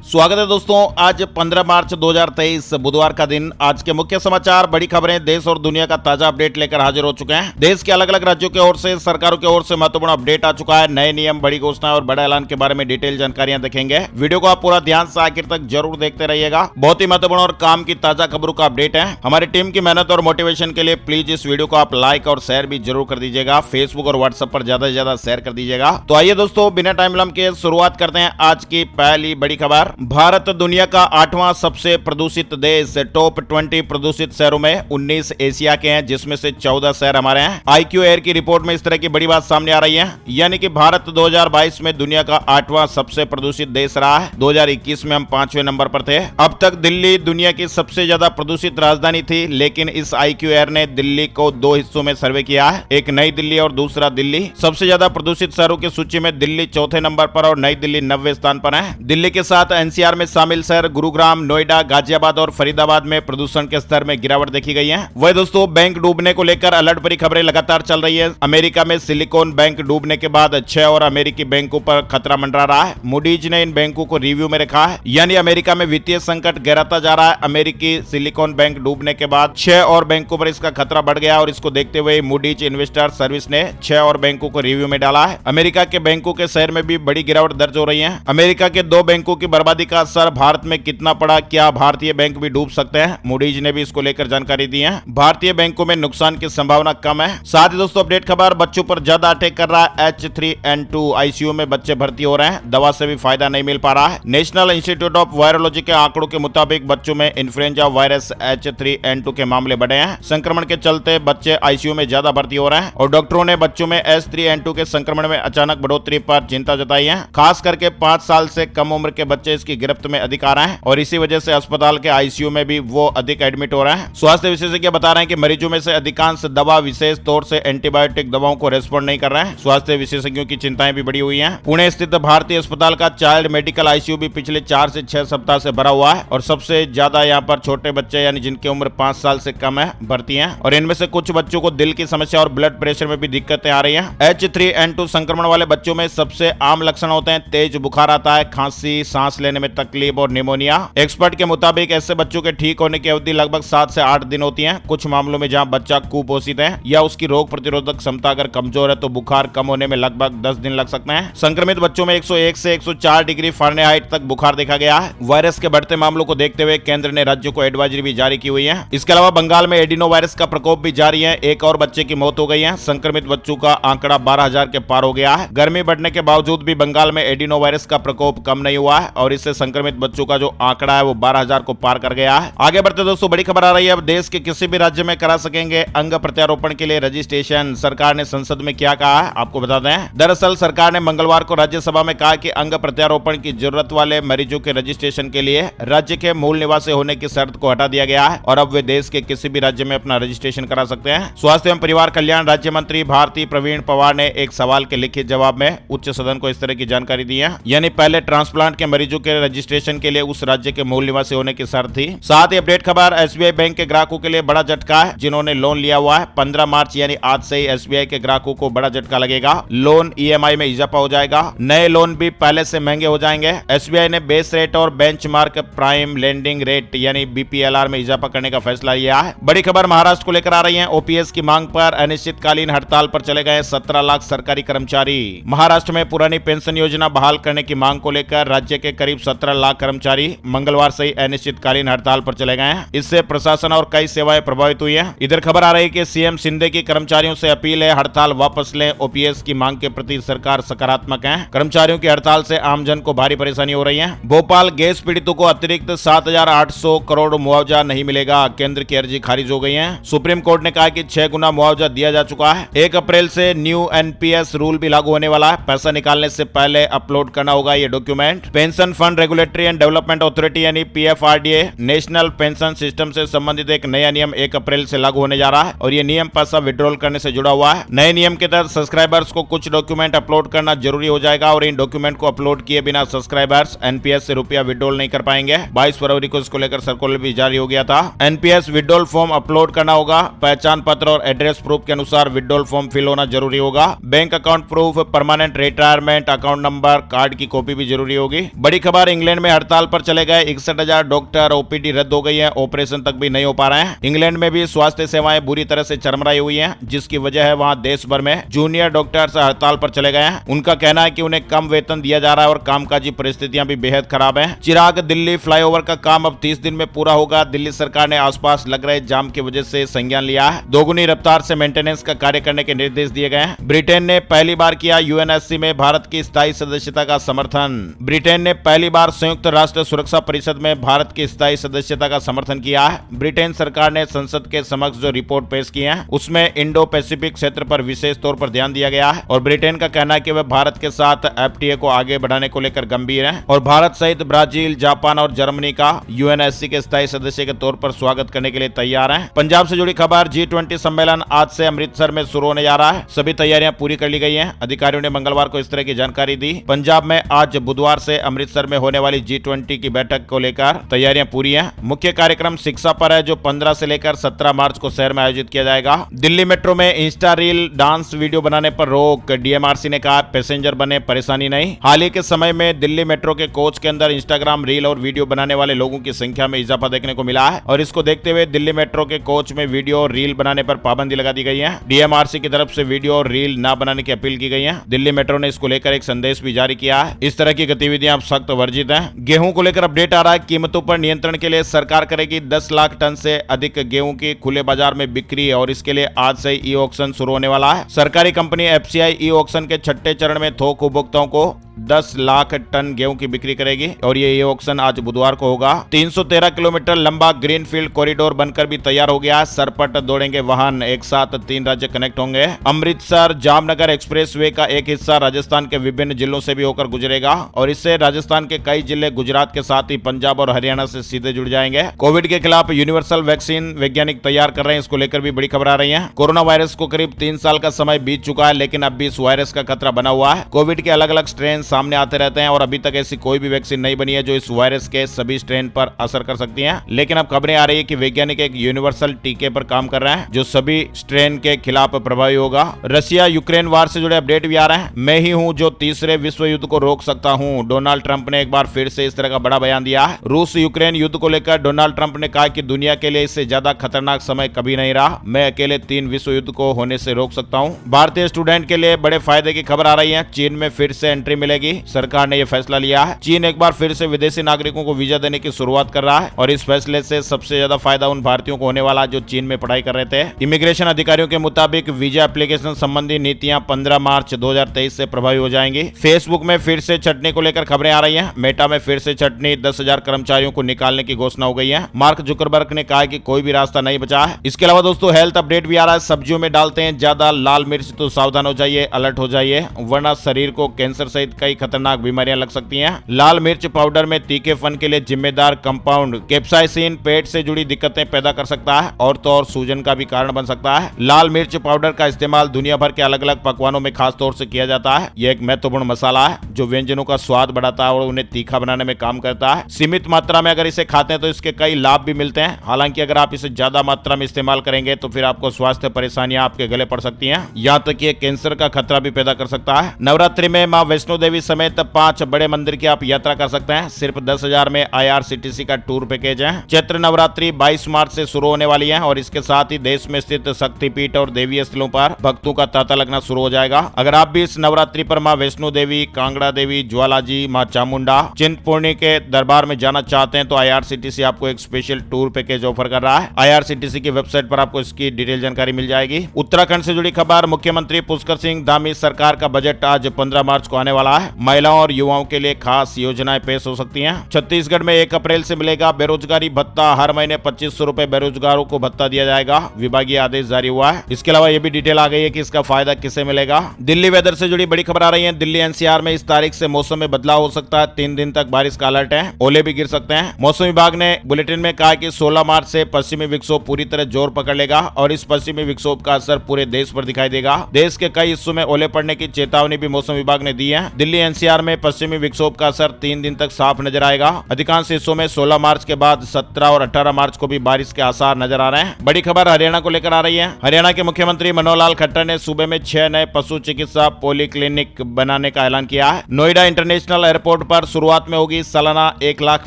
स्वागत है दोस्तों। आज 15 मार्च 2023 बुधवार का दिन। आज के मुख्य समाचार, बड़ी खबरें, देश और दुनिया का ताजा अपडेट लेकर हाजिर हो चुके हैं। देश के अलग अलग राज्यों की ओर से, सरकारों की ओर से महत्वपूर्ण अपडेट आ चुका है। नए नियम, बड़ी घोषणाएं और बड़ा ऐलान के बारे में डिटेल जानकारियां देखेंगे। वीडियो को आप पूरा ध्यान से आखिर तक जरूर देखते रहिएगा। बहुत ही महत्वपूर्ण और काम की ताजा खबरों का अपडेट है। हमारी टीम की मेहनत और मोटिवेशन के लिए प्लीज इस वीडियो को आप लाइक और शेयर भी जरूर कर दीजिएगा। फेसबुक और व्हाट्सएप पर ज्यादा से ज्यादा शेयर कर दीजिएगा। तो आइए दोस्तों, बिना टाइम विलंब के शुरुआत करते हैं आज की पहली बड़ी खबर। भारत दुनिया का 8वां सबसे प्रदूषित देश। टॉप 20 प्रदूषित शहरों में 19 एशिया के हैं, जिसमें से 14 शहर हमारे हैं। IQ एयर की रिपोर्ट में इस तरह की बड़ी बात सामने आ रही है, यानी कि भारत 2022 में दुनिया का 8वां सबसे प्रदूषित देश रहा है। 2021 में हम 5वें नंबर पर थे। अब तक दिल्ली दुनिया की सबसे ज्यादा प्रदूषित राजधानी थी, लेकिन इस IQ एयर ने दिल्ली को 2 हिस्सों में सर्वे किया है, एक नई दिल्ली और दूसरा दिल्ली। सबसे ज्यादा प्रदूषित शहरों की सूची में दिल्ली चौथे नंबर पर और नई दिल्ली 90वें स्थान पर है। दिल्ली के साथ NCR में शामिल शहर गुरुग्राम, नोएडा, गाजियाबाद और फरीदाबाद में प्रदूषण के स्तर में गिरावट देखी गई है। वह दोस्तों, बैंक डूबने को लेकर अलर्ट भरी खबरें लगातार चल रही है। अमेरिका में सिलिकॉन बैंक डूबने के बाद 6 और अमेरिकी बैंकों पर खतरा मंडरा रहा है। मूडीज ने इन बैंकों को रिव्यू में रखा है, यानी अमेरिका में वित्तीय संकट गहराता जा रहा है। अमेरिकी सिलिकॉन बैंक डूबने के बाद 6 और बैंकों पर इसका खतरा बढ़ गया और इसको देखते हुए मूडीज इन्वेस्टर सर्विस ने 6 और बैंकों को रिव्यू में डाला है। अमेरिका के बैंकों के शेयर में भी बड़ी गिरावट दर्ज हो रही है। अमेरिका के 2 बैंकों की बर्बादी का असर भारत में कितना पड़ा, क्या भारतीय बैंक भी डूब सकते हैं? मूडीज ने भी इसको लेकर जानकारी दी है। भारतीय बैंकों में नुकसान की संभावना कम है। साथ ही दोस्तों, अपडेट खबर, बच्चों पर ज्यादा अटैक कर रहा है H3N2। ICU में बच्चे भर्ती हो रहे हैं, दवा से भी फायदा नहीं मिल पा रहा है। नेशनल इंस्टीट्यूट ऑफ वायरोलॉजी के आंकड़ों के मुताबिक बच्चों में इन्फ्लुएंजा वायरस H3N2 के मामले बढ़े हैं। संक्रमण के चलते बच्चे ICU में ज्यादा भर्ती हो रहे हैं और डॉक्टरों ने बच्चों में H3N2 के संक्रमण में अचानक बढ़ोतरी पर चिंता जताई है। खास करके 5 साल से कम उम्र के बच्चे इसकी गिरफ्त में अधिक आ रहे हैं और इसी वजह से अस्पताल के ICU में भी वो अधिक एडमिट हो रहे हैं। स्वास्थ्य विशेषज्ञ बता रहे हैं कि मरीजों में से अधिकांश दवा, विशेष तौर से एंटीबायोटिक दवाओं को रेस्पॉन्ड नहीं कर रहे हैं। स्वास्थ्य विशेषज्ञों की चिंताएं भी बढ़ी हुई हैं। पुणे स्थित भारतीय अस्पताल का चाइल्ड मेडिकल ICU भी पिछले 4 से 6 सप्ताह से भरा हुआ है और सबसे ज्यादा यहाँ पर छोटे बच्चे, यानी जिनकी उम्र 5 साल से कम है, भर्ती हैं और इनमें से कुछ बच्चों को दिल की समस्या और ब्लड प्रेशर में भी दिक्कतें आ रही हैं। H3N2 संक्रमण वाले बच्चों में सबसे आम लक्षण होते हैं तेज बुखार आता है, खांसी, सांस लेने में तकलीफ और निमोनिया। एक्सपर्ट के मुताबिक ऐसे बच्चों के ठीक होने की अवधि लगभग 7 से 8 दिन होती है। कुछ मामलों में जहां बच्चा कुपोषित है या उसकी रोग प्रतिरोधक क्षमता अगर कमजोर है तो बुखार कम होने में लगभग 10 दिन लग सकते हैं। संक्रमित बच्चों में 101 से 104 डिग्री फ़ारेनहाइट तक बुखार देखा गया है। वायरस के बढ़ते मामलों को देखते हुए केंद्र ने राज्यों को एडवाइजरी भी जारी की हुई है। इसके अलावा बंगाल में एडिनो वायरस का प्रकोप भी जारी है। एक और बच्चे की मौत हो गई है। संक्रमित बच्चों का आंकड़ा 12,000 के पार हो गया है। गर्मी बढ़ने के बावजूद भी बंगाल में एडिनो वायरस का प्रकोप कम नहीं हुआ है और इससे संक्रमित बच्चों का जो आंकड़ा है वो 12,000 को पार कर गया है। आगे बढ़ते दोस्तों, बड़ी खबर आ रही है। अब देश के किसी भी राज्य में करा सकेंगे अंग प्रत्यारोपण के लिए रजिस्ट्रेशन। सरकार ने संसद में क्या कहा है आपको बता दें। दरअसल सरकार ने मंगलवार को राज्यसभा में कहा कि अंग प्रत्यारोपण की जरूरत वाले मरीजों के रजिस्ट्रेशन के लिए राज्य के मूल निवासी होने की शर्त को हटा दिया गया है और अब वे देश के किसी भी राज्य में अपना रजिस्ट्रेशन करा सकते हैं। स्वास्थ्य एवं परिवार कल्याण राज्य मंत्री भारती प्रवीण पवार ने एक सवाल के लिखित जवाब में उच्च सदन को इस तरह की जानकारी दी है, यानी पहले ट्रांसप्लांट के मरीजों के रजिस्ट्रेशन के लिए उस राज्य के मूल निवासी होने की शर्त थी। साथ ही अपडेट खबर, SBI बैंक के ग्राहकों के लिए बड़ा झटका है जिन्होंने लोन लिया हुआ है। 15 मार्च यानी आज से ही SBI के ग्राहकों को बड़ा झटका लगेगा। लोन EMI में इजाफा हो जाएगा। नए लोन भी पहले से महंगे हो जाएंगे। SBI ने बेस रेट और बेंचमार्क प्राइम लेंडिंग रेट यानी BPLR में इजाफा करने का फैसला लिया है। बड़ी खबर महाराष्ट्र को लेकर आ रही है। OPS की मांग पर अनिश्चितकालीन हड़ताल पर चले गए 17 लाख सरकारी कर्मचारी। महाराष्ट्र में पुरानी पेंशन योजना बहाल करने की मांग को लेकर राज्य के करीब 17 लाख कर्मचारी मंगलवार से ही अनिश्चितकालीन हड़ताल पर चले गए हैं। इससे प्रशासन और कई सेवाएं प्रभावित हुई हैं। इधर खबर आ रही है कि CM शिंदे की कर्मचारियों से अपील है, हड़ताल वापस लें। OPS की मांग के प्रति सरकार सकारात्मक है। कर्मचारियों की हड़ताल से आमजन को भारी परेशानी हो रही है। भोपाल गैस पीड़ितों को अतिरिक्त 7,800 करोड़ मुआवजा नहीं मिलेगा। केंद्र की अर्जी खारिज हो गई है। सुप्रीम कोर्ट ने कहा कि 6 गुना मुआवजा दिया जा चुका है। 1 अप्रैल से न्यू NPS रूल भी लागू होने वाला है। पैसा निकालने से पहले अपलोड करना होगा ये document. Pension fund regulatory and development authority यानी PFRDA नेशनल पेंशन सिस्टम से संबंधित एक नया नियम 1 अप्रैल से लागू होने जा रहा है और ये नियम पैसा विड्रॉल करने से जुड़ा हुआ है। नए नियम के तहत सब्सक्राइबर्स को कुछ डॉक्यूमेंट अपलोड करना जरूरी हो जाएगा और इन डॉक्यूमेंट को अपलोड किए बिना सब्सक्राइबर्स NPS से रुपया विड्रॉल नहीं कर पाएंगे। 22 फरवरी को इसको लेकर सर्कुलर भी जारी हो गया था। NPS विड्रॉल फॉर्म अपलोड करना होगा। पहचान पत्र और एड्रेस प्रूफ के अनुसार विड्रॉल फॉर्म फिल होना जरूरी होगा। Bank account proof, permanent retirement account number, card की कॉपी भी जरूरी होगी। बड़ी खबर, इंग्लैंड में हड़ताल पर चले गए 61,000 डॉक्टर, ओपीडी रद्द हो गई है, ऑपरेशन तक भी नहीं हो पा रहे हैं। इंग्लैंड में भी स्वास्थ्य सेवाएं बुरी तरह से चरमराई हुई हैं, जिसकी वजह है वहां देश भर में जूनियर डॉक्टर्स हड़ताल पर चले गए हैं। उनका कहना है कि उन्हें कम वेतन दिया जा रहा है और कामकाजी परिस्थितियां भी बेहद खराब हैं। चिराग दिल्ली फ्लाईओवर का काम अब 30 दिन में पूरा होगा। दिल्ली सरकार ने आसपास लग रहे जाम की वजह से संज्ञान लिया है। दोगुनी रफ्तार से मेंटेनेंस का कार्य करने के निर्देश दिए गए हैं। ब्रिटेन ने पहली बार किया यूएनएससी में भारत की स्थायी सदस्यता का समर्थन। ब्रिटेन ने पहली बार संयुक्त राष्ट्र सुरक्षा परिषद में भारत की स्थायी सदस्यता का समर्थन किया है। ब्रिटेन सरकार ने संसद के समक्ष जो रिपोर्ट पेश की है उसमें इंडो पैसिफिक क्षेत्र पर विशेष तौर पर ध्यान दिया गया है और ब्रिटेन का कहना है कि वह भारत के साथ एफटीए को आगे बढ़ाने को लेकर गंभीर है और भारत सहित ब्राजील, जापान और जर्मनी का यूएनएससी के स्थायी सदस्य के तौर पर स्वागत करने के लिए तैयार हैं। पंजाब से जुड़ी खबर, G20 सम्मेलन आज से अमृतसर में शुरू होने जा रहा है। सभी तैयारियां पूरी कर ली गई हैं। अधिकारियों ने मंगलवार को इस तरह की जानकारी दी। पंजाब में आज बुधवार से अमृतसर में होने वाली G20 की बैठक को लेकर तैयारियां पूरी हैं। मुख्य कार्यक्रम शिक्षा पर है जो 15 से लेकर 17 मार्च को शहर में आयोजित किया जाएगा। दिल्ली मेट्रो में इंस्टा रील डांस वीडियो बनाने पर रोक, डीएमआरसी ने कहा पैसेंजर बने परेशानी नहीं। हाल ही के समय में दिल्ली मेट्रो के कोच के अंदर इंस्टाग्राम रील और वीडियो बनाने वाले लोगों की संख्या में इजाफा देखने को मिला है और इसको देखते हुए दिल्ली मेट्रो के कोच में वीडियो और रील बनाने पर पाबंदी लगा दी गई है। डीएमआरसी की तरफ से वीडियो और रील न बनाने की अपील की गई है। दिल्ली मेट्रो ने इसको लेकर एक संदेश भी जारी किया है। इस तरह की गतिविधियां अब सख्त वर्जित हैं। गेहूं को लेकर अपडेट आ रहा है। कीमतों पर नियंत्रण के लिए सरकार करेगी 10 लाख टन से अधिक गेहूं की खुले बाजार में बिक्री और इसके लिए आज से ई ऑक्शन शुरू होने वाला है। सरकारी कंपनी एफसीआई ई ऑक्शन के छठे चरण में थोक उपभोक्ताओं को 10 लाख टन गेहूं की बिक्री करेगी और ये ऑक्शन आज बुधवार को होगा। 313 किलोमीटर लंबा ग्रीनफील्ड कॉरिडोर बनकर भी तैयार हो गया है। सरपट दौड़ेंगे वाहन, एक साथ 3 राज्य कनेक्ट होंगे। अमृतसर जामनगर एक्सप्रेसवे का एक हिस्सा राजस्थान के विभिन्न जिलों से भी होकर गुजरेगा और इससे राजस्थान के कई जिले गुजरात के साथ ही पंजाब और हरियाणा से सीधे जुड़ जाएंगे। कोविड के खिलाफ यूनिवर्सल वैक्सीन वैज्ञानिक तैयार कर रहे हैं, इसको लेकर भी बड़ी खबर आ रही है। कोरोना वायरस को करीब 3 साल का समय बीत चुका है, लेकिन अब भी इस वायरस का खतरा बना हुआ है। कोविड के अलग अलग स्ट्रेन सामने आते रहते हैं और अभी तक ऐसी कोई भी वैक्सीन नहीं बनी है जो इस वायरस के सभी स्ट्रेन पर असर कर सकती है। लेकिन अब खबरें आ रही है कि वैज्ञानिक एक यूनिवर्सल टीके पर काम कर रहे हैं जो सभी स्ट्रेन के खिलाफ प्रभावी होगा। रशिया यूक्रेन वार से जुड़े अपडेट भी आ रहे हैं। मैं ही हूं जो तीसरे विश्व युद्ध को रोक सकता हूं, डोनाल्ड ट्रंप ने एक बार फिर से इस तरह का बड़ा बयान दिया है। रूस यूक्रेन युद्ध को लेकर डोनाल्ड ट्रंप ने कहा कि दुनिया के लिए इससे ज्यादा खतरनाक समय कभी नहीं रहा। मैं अकेले 3 विश्व युद्ध को होने से रोक सकता हूं। भारतीय स्टूडेंट के लिए बड़े फायदे की खबर आ रही है। चीन में फिर से एंट्री मिलेगी। सरकार ने यह फैसला लिया है। चीन एक बार फिर से विदेशी नागरिकों को वीजा देने की शुरुआत कर रहा है और इस फैसले से सबसे ज्यादा फायदा उन भारतीयों को होने वाला जो चीन में पढ़ाई कर रहे थे। इमिग्रेशन अधिकारियों के मुताबिक वीजा एप्लीकेशन संबंधी नीतियां 15 मार्च 2023 से प्रभावी हो जाएंगी। फेसबुक में फिर से छटनी को लेकर खबरें आ रही हैं। मेटा में फिर से छटनी, 10,000 कर्मचारियों को निकालने की घोषणा हो गई है। मार्क जुकरबर्ग ने कहा कि कोई भी रास्ता नहीं बचा है। इसके अलावा दोस्तों हेल्थ अपडेट भी आ रहा है। सब्जियों में डालते हैं ज्यादा लाल मिर्च तो सावधान हो जाइए, अलर्ट हो जाइए, वरना शरीर को कैंसर सहित कई खतरनाक बीमारियां लग सकती हैं। लाल मिर्च पाउडर में तीखेपन के लिए जिम्मेदार कंपाउंड कैप्साइसिन पेट से जुड़ी दिक्कतें पैदा कर सकता है और तो और सूजन का भी कारण बन सकता है। लाल मिर्च पाउडर का इस्तेमाल दुनिया भर के अलग अलग पकवानों में खास तौर से किया जाता है। यह एक महत्वपूर्ण मसाला है जो व्यंजनों का स्वाद बढ़ाता है और उन्हें तीखा बनाने में काम करता है। सीमित मात्रा में अगर इसे खाते हैं तो इसके कई लाभ भी मिलते हैं। हालांकि अगर आप इसे ज्यादा मात्रा में इस्तेमाल करेंगे तो फिर आपको स्वास्थ्य परेशानियां आपके गले पड़ सकती हैं। यहाँ तक कि कैंसर का खतरा भी पैदा कर सकता है। नवरात्रि में मां वैष्णो देवी समेत 5 बड़े मंदिर की आप यात्रा कर सकते हैं। सिर्फ 10,000 में IRCTC का टूर पैकेज है। चैत्र नवरात्रि 22 मार्च से शुरू होने वाली है और इसके साथ ही देश में स्थित शक्तिपीठ और देवी स्थलों पर भक्तों का तांता लगना शुरू हो जाएगा। अगर आप भी इस नवरात्रि पर मां वैष्णो देवी, कांगड़ा देवी, ज्वालाजी, मां चामुंडा, चिंतपूर्णी के दरबार में जाना चाहते हैं तो IRCTC आपको एक स्पेशल टूर पैकेज ऑफर कर रहा है। IRCTC की वेबसाइट पर आपको इसकी डिटेल जानकारी मिल जाएगी। उत्तराखंड से जुड़ी खबर, मुख्यमंत्री पुष्कर सिंह धामी सरकार का बजट आज 15 मार्च को आने वाला है। महिलाओं और युवाओं के लिए खास योजनाएं पेश हो सकती हैं। छत्तीसगढ़ में 1 अप्रैल से मिलेगा बेरोजगारी भत्ता। हर महीने 2500 रुपए बेरोजगारों को भत्ता दिया जाएगा। विभागीय आदेश जारी हुआ है। इसके अलावा यह भी डिटेल आ गई है कि इसका फायदा किसे मिलेगा। दिल्ली वेदर से जुड़ी बड़ी खबर आ रही है। दिल्ली NCR में इस तारीख से मौसम में बदलाव हो सकता है। 3 दिन तक बारिश का अलर्ट है। ओले भी गिर सकते हैं। मौसम विभाग ने बुलेटिन में कहा कि 16 मार्च से पश्चिमी विक्षोभ पूरी तरह जोर पकड़ लेगा और इस पश्चिमी विक्षोभ का असर पूरे देश पर दिखाई देगा। देश के कई हिस्सों में ओले पड़ने की चेतावनी भी मौसम विभाग ने दी है। दिल्ली NCR में पश्चिमी विक्षोभ का असर 3 दिन तक साफ नजर आएगा। अधिकांश हिस्सों में 16 मार्च के बाद 17 और 18 मार्च को भी बारिश के आसार नजर आ रहे हैं। बड़ी खबर हरियाणा को लेकर आ रही है। हरियाणा के मुख्यमंत्री मनोहर लाल खट्टर ने सूबे में 6 नए पशु चिकित्सा पॉलीक्लिनिक बनाने का ऐलान किया है। नोएडा इंटरनेशनल एयरपोर्ट पर बार शुरुआत में होगी सालाना 1 लाख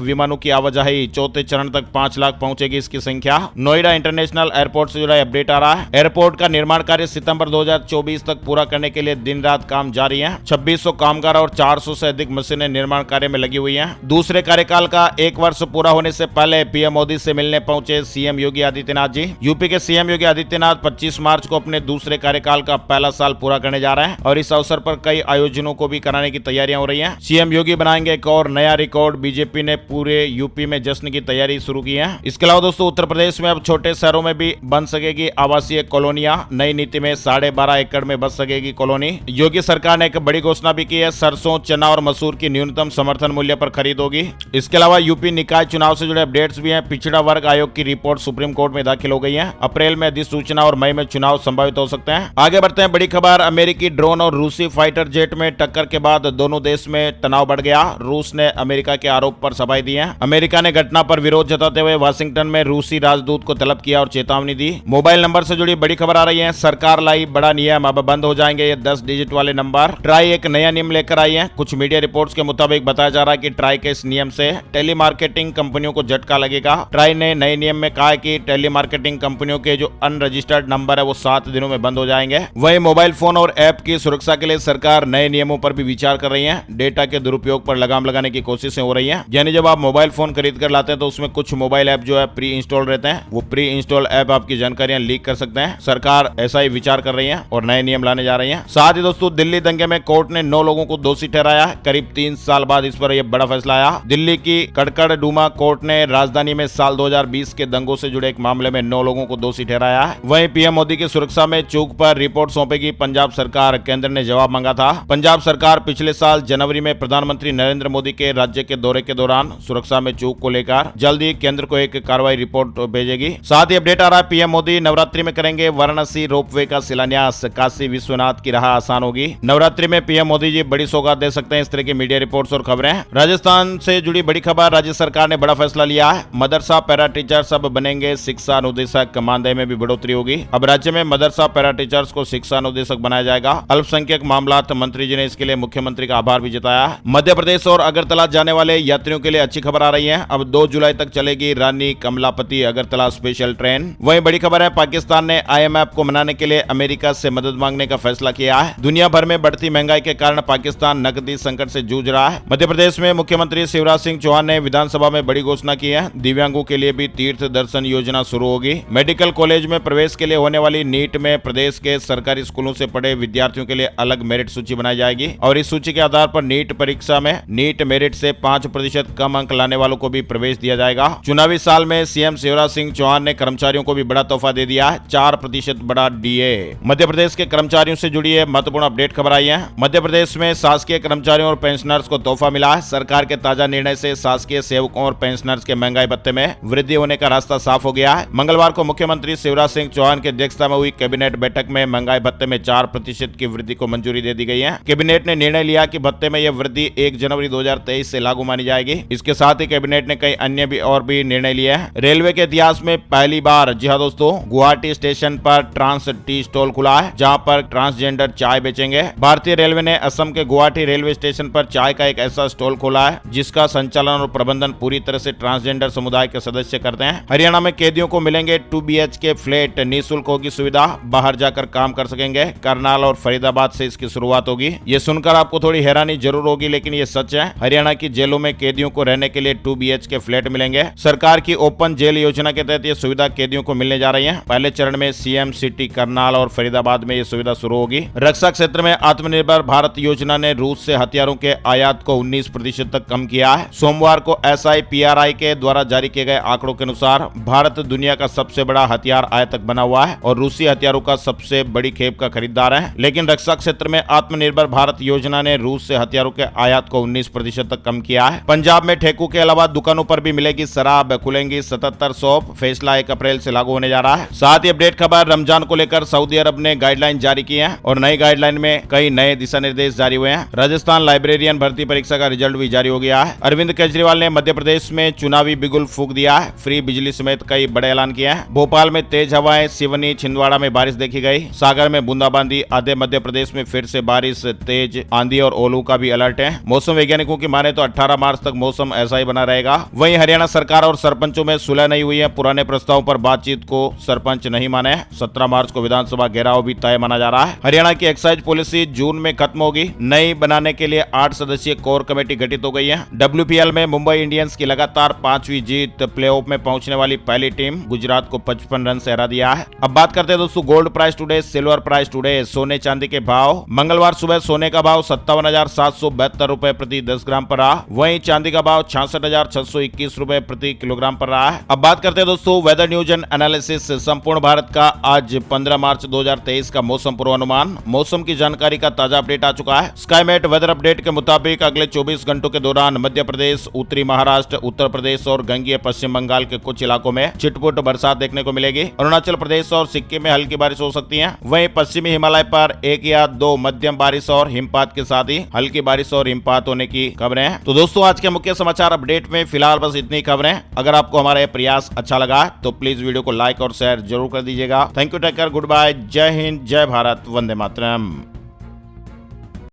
विमानों की आवाजाही। चौथे चरण तक 5 लाख पहुंचेगी इसकी संख्या। नोएडा इंटरनेशनल एयरपोर्ट से जुड़ा अपडेट आ रहा है। एयरपोर्ट का निर्माण कार्य सितंबर 2024 तक पूरा करने के लिए दिन रात काम जारी है। 2600 कामगार और 400 से अधिक मशीनें निर्माण कार्य में लगी हुई हैं। दूसरे कार्यकाल का 1 वर्ष पूरा होने से पहले पीएम मोदी से मिलने पहुंचे सीएम योगी आदित्यनाथ जी। यूपी के सीएम योगी आदित्यनाथ 25 मार्च को अपने दूसरे कार्यकाल का पहला साल पूरा करने जा रहे हैं और इस अवसर पर कई आयोजनों को भी कराने की तैयारियां हो रही हैं। सीएम योगी बनाएंगे एक और नया रिकॉर्ड। बीजेपी ने पूरे यूपी में जश्न की तैयारी शुरू की है। इसके अलावा दोस्तों उत्तर प्रदेश में अब छोटे शहरों में भी बन सकेगी आवासीय कॉलोनियां। नई नीति में 12.5 एकड़ में बस सकेगी कॉलोनी। योगी सरकार ने एक बड़ी घोषणा भी की है। सरसों, चना और मसूर की न्यूनतम समर्थन मूल्य पर खरीद होगी। इसके अलावा यूपी निकाय चुनाव से जुड़े अपडेट्स भी हैं। पिछड़ा वर्ग आयोग की रिपोर्ट सुप्रीम कोर्ट में दाखिल हो गई है। अप्रैल में अधिसूचना और मई में चुनाव संभावित हो सकते हैं। आगे बढ़ते हैं। बड़ी खबर, अमेरिकी ड्रोन और रूसी फाइटर जेट में टक्कर के बाद दोनों देश में तनाव बढ़ गया। रूस ने अमेरिका के आरोप पर सफाई दी है। अमेरिका ने घटना पर विरोध जताते हुए वाशिंगटन में रूसी राजदूत को तलब किया और चेतावनी दी। मोबाइल नंबर से जुड़ी बड़ी खबर आ रही है। सरकार लाई बड़ा नियम, अब बंद हो जाएंगे ये 10 डिजिट वाले नंबर। ट्राई एक नया नियम लेकर आई है। कुछ मीडिया रिपोर्ट्स के मुताबिक बताया जा रहा है कि ट्राई के इस नियम से टेलीमार्केटिंग कंपनियों को झटका लगेगा। ट्राई ने नए नियम में कहा है कि टेलीमार्केटिंग कंपनियों के जो अनरजिस्टर्ड नंबर है वो 7 दिनों में बंद हो जाएंगे। वहीं मोबाइल फोन और ऐप की सुरक्षा के लिए सरकार नए नियमों पर भी विचार कर रही है। डेटा के दुरुपयोग पर लगाम लगाने की कोशिशें हो रही हैं। यानी जब आप मोबाइल फोन खरीद कर लाते हैं तो उसमें कुछ मोबाइल ऐप जो है प्री इंस्टॉल रहते हैं। वो प्री इंस्टॉल ऐप आपकी जानकारियां लीक कर सकते हैं। सरकार ऐसा ही विचार कर रही है और नए नियम लाने जा रही है। साथ ही दोस्तों दिल्ली दंगे में कोर्ट ने 9 लोगों को दोषी ठहराया है। करीब 3 साल बाद इस पर यह बड़ा फैसला आया। दिल्ली की कड़कड़डूमा कोर्ट ने राजधानी में साल 2020 के दंगों से जुड़े एक मामले में 9 लोगों को दोषी ठहराया है। वहीं पीएम मोदी की सुरक्षा में चूक पर रिपोर्ट सौंपेगी पंजाब सरकार। केंद्र ने जवाब मांगा था। पंजाब सरकार पिछले साल जनवरी में प्रधानमंत्री नरेंद्र मोदी के राज्य के दौरे के दौरान सुरक्षा में चूक को लेकर जल्द ही केंद्र को एक कार्रवाई रिपोर्ट भेजेगी। साथ ही अपडेट आ रहा है, पीएम मोदी नवरात्रि में करेंगे वाराणसी रोपवे का शिलान्यास। काशी विश्वनाथ की राह आसान होगी। नवरात्रि में पीएम मोदी जी बड़ी सौगात दे सकते हैं। इस तरह की मीडिया रिपोर्ट्स और खबरें। राजस्थान से जुड़ी बड़ी खबर, राज्य सरकार ने बड़ा फैसला लिया है। मदरसा पैरा टीचर सब बनेंगे शिक्षा अनुदेशक। मानदेय में भी बढ़ोतरी होगी। अब राज्य में मदरसा पैरा टीचर्स को शिक्षा अनुदेशक बनाया जाएगा। अल्पसंख्यक मामलात मंत्री जी ने इसके लिए मुख्यमंत्री का आभार भी जताया। मध्य प्रदेश और अगरतला जाने वाले यात्रियों के लिए अच्छी खबर आ रही है। अब 2 जुलाई तक चलेगी रानी कमलापति अगरतला स्पेशल ट्रेन। वहीं बड़ी खबर है, पाकिस्तान ने IMF को मनाने के लिए अमेरिका से मदद मांगने का फैसला किया है। दुनिया भर में बढ़ती महंगाई के कारण पाकिस्तान नकदी संकट से जूझ रहा है। मध्य प्रदेश में मुख्यमंत्री शिवराज सिंह चौहान ने विधानसभा में बड़ी घोषणा की है। दिव्यांगों के लिए भी तीर्थ दर्शन योजना शुरू होगी। मेडिकल कॉलेज में प्रवेश के लिए होने वाली नीट में प्रदेश के सरकारी स्कूलों से पढ़े विद्यार्थियों के लिए अलग मेरिट सूची बनाई जाएगी और इस सूची के आधार पर नीट परीक्षा में नीट मेरिट से 5% कम अंक लाने वालों को भी प्रवेश दिया जाएगा। चुनावी साल में सीएम शिवराज सिंह चौहान ने कर्मचारियों को भी बड़ा तोहफा दे दिया है, 4% बड़ा DA। मध्य प्रदेश के कर्मचारियों से जुड़ी है महत्वपूर्ण अपडेट खबर आई है। मध्य प्रदेश में शासकीय कर्मचारियों और पेंशनर्स को तोहफा मिला है। सरकार के ताजा निर्णय से शासकीय सेवकों और पेंशनर्स के महंगाई भत्ते में वृद्धि होने का रास्ता साफ हो गया है। मंगलवार को मुख्यमंत्री शिवराज सिंह चौहान की अध्यक्षता में हुई कैबिनेट बैठक में महंगाई भत्ते में 4% की वृद्धि को मंजूरी दे दी गई है। कैबिनेट ने निर्णय लिया कि भत्ते में यह वृद्धि 1 जनवरी 2023 से लागू मानी जाएगी। इसके साथ ही कैबिनेट ने कई अन्य भी और भी निर्णय लिए हैं। रेलवे के इतिहास में पहली बार, जी हाँ दोस्तों, गुवाहाटी स्टेशन पर ट्रांस टी स्टॉल खुला है जहां पर ट्रांसजेंडर चाय बेचेंगे। भारतीय रेलवे ने असम के गुवाहाटी रेलवे स्टेशन पर चाय का एक ऐसा स्टॉल खोला है जिसका संचालन और प्रबंधन पूरी तरह से ट्रांसजेंडर समुदाय के सदस्य करते हैं। हरियाणा में कैदियों को मिलेंगे 2 BHK फ्लैट, निःशुल्क होगी सुविधा, बाहर जाकर काम कर सकेंगे। करनाल और फरीदाबाद से इसकी शुरुआत होगी। ये सुनकर आपको थोड़ी हैरानी जरूर होगी लेकिन ये सच है। हरियाणा की जेलों में कैदियों को रहने के लिए 2 BHK फ्लैट मिलेंगे। सरकार की ओपन जेल योजना के तहत ये सुविधा कैदियों को मिलने जा रही है। पहले चरण में CM सिटी, करनाल और फरीदाबाद में ये सुविधा शुरू होगी। रक्षा क्षेत्र में आत्मनिर्भर भारत योजना ने रूस से हथियारों के आयात को 19% तक कम किया है। सोमवार को SIPRI के द्वारा जारी किए गए आंकड़ों के अनुसार भारत दुनिया का सबसे बड़ा हथियार आयातक बना हुआ है और रूसी हथियारों का सबसे बड़ी खेप का खरीदार है। लेकिन रक्षा क्षेत्र में आत्मनिर्भर भारत योजना ने रूस से हथियारों के आयात को 19% तक कम किया है। पंजाब में ठेकों के अलावा दुकानों पर भी मिलेगी शराब, खुलेंगी 77 शॉप। फैसला 1 अप्रैल से लागू होने जा रहा है। साथ ही अपडेट खबर, रमजान को लेकर सऊदी अरब ने गाइडलाइन जारी की है और नई गाइडलाइन में कई नए दिशा निर्देश जारी हुए हैं। राजस्थान लाइब्रेरियन भर्ती परीक्षा का रिजल्ट भी जारी हो गया है। अरविंद केजरीवाल ने मध्य प्रदेश में चुनावी बिगुल फूंक दिया है। फ्री बिजली समेत कई बड़े ऐलान किए हैं। भोपाल में तेज हवाएं, सिवनी, छिंदवाड़ा में बारिश देखी गई। सागर में बूंदाबांदी, आधे मध्य प्रदेश में फिर से बारिश, तेज आंधी और ओलू का भी अलर्ट है। मौसम वैज्ञानिकों की माने तो 18 मार्च तक मौसम ऐसा ही बना रहेगा। वहीं हरियाणा सरकार और सरपंचों में सुलह नहीं हुई है, पुराने प्रस्तावों पर बातचीत को सरपंच नहीं माने। 17 मार्च को विधानसभा घेराव भी तय माना जा रहा है। हरियाणा की एक्साइज पॉलिसी जून में खत्म होगी। नई बनाने के लिए 8 सदस्यीय कोर कमेटी गठित हो गई है। WPL में मुंबई इंडियंस की लगातार 5वीं जीत, प्लेऑफ में पहुंचने वाली पहली टीम गुजरात को 55 रन से हरा दिया है। अब बात करते हैं दोस्तों gold price today, silver price today, सोने चांदी के भाव। मंगलवार सुबह सोने का भाव 57,772 रुपए प्रति 10 ग्राम पर रहा। वहीं चांदी का भाव 66,621 रुपए प्रति किलोग्राम पर रहा है। अब बात करते हैं दोस्तों वेदर न्यूज एंड एनालिसिस, संपूर्ण भारत का आज 15 मार्च 2023 का मौसम पूर्वानुमान। मौसम की जानकारी का ताजा अपडेट आ चुका है। स्काईमेट वेदर अपडेट के मुताबिक अगले 24 घंटों के दौरान मध्य प्रदेश, उत्तरी महाराष्ट्र, उत्तर प्रदेश और गंगीय पश्चिम बंगाल के कुछ इलाकों में छिटपुट बरसात देखने को मिलेगी। अरुणाचल प्रदेश और सिक्किम में हल्की बारिश हो सकती है। वहीं पश्चिमी हिमालय पर 1 या 2 मध्यम बारिश और हिमपात के साथ ही हल्की बारिश और हिमपात होने की खबरें हैं। तो दोस्तों आज के मुख्य समाचार अपडेट में फिलहाल बस इतनी खबरें। अगर आपको हमारा ये प्रयास अच्छा लगा तो प्लीज वीडियो को लाइक और शेयर जरूर कर दीजिएगा। Thank you, take care, goodbye, जय हिंद, जय भारत, वंदे मातरम।